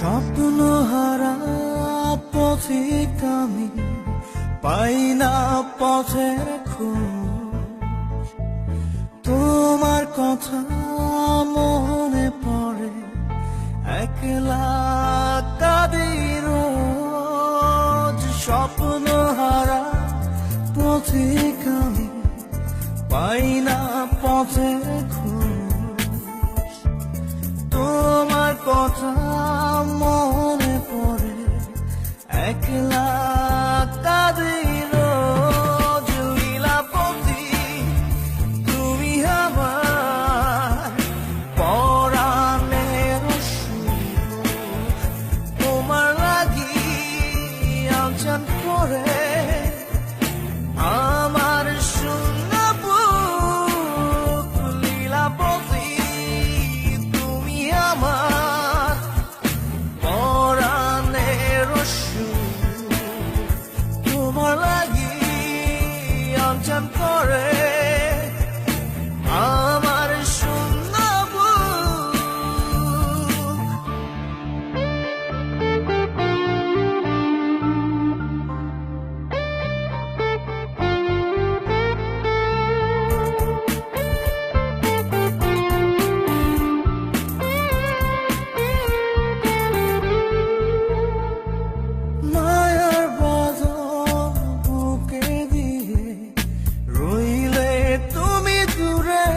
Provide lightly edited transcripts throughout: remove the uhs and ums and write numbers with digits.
স্বপ্নহারা পথিক আমি, পাই না পথের খোঁজ। তোমার কথা মনে পড়ে, একলা কাঁদি রোজ। স্বপ্নহারা পথিক আমি, পাই না পথের খোঁজ। তোমার কথা মনে পড়ে, একলা কাঁদি রোজ। লীলাবতী তুমি আমার পরাণের সুর, তোমার লাগি আঞ্চন করে আমার শূন্য বুক। লীলাবতী তুমি আমার পরাণের সুর, তোমার লাগি আঞ্চন করে আমার শূন্য বুক। মায়ার বাঁধন বুকে দিয়ে রইলে তুমি দূরে,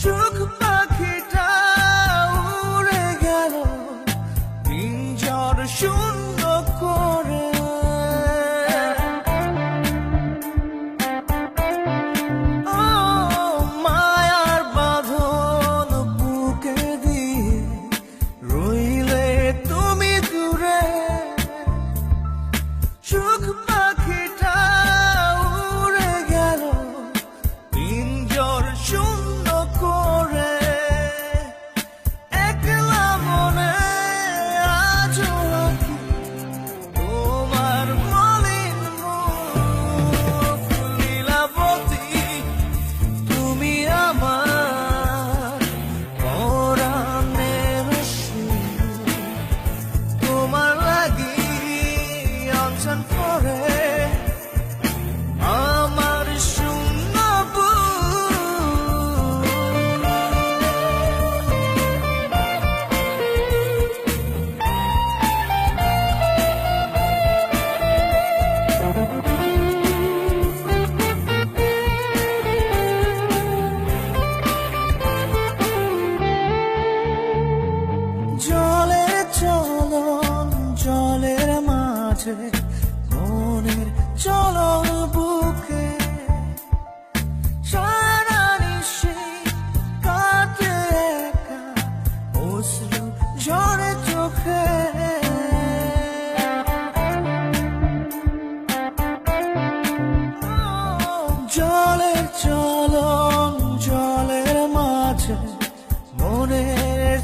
সুখ পাখিটা উড়ে গেল পিঞ্জর শূন্য করে। ও মায়ার বাঁধন বুকে দিয়ে রইলে তুমি দূরে, সুখ পাখিটা উড়ে গেল পিঞ্জর শূন্য করে। একলা মনে আজও আঁকি তোমার মলিন মুখ। লীলাবতী তুমি আমার পরাণের সুর, তোমার লাগি অঞ্চন করে আমার শূন্য বুক। জলের চলন জলের মাঝে, মনের চলন বুকে সারা নিশি কাটে একা, অশ্রু ঝরে চোখে। জলের চলন জলের মাঝে, মনের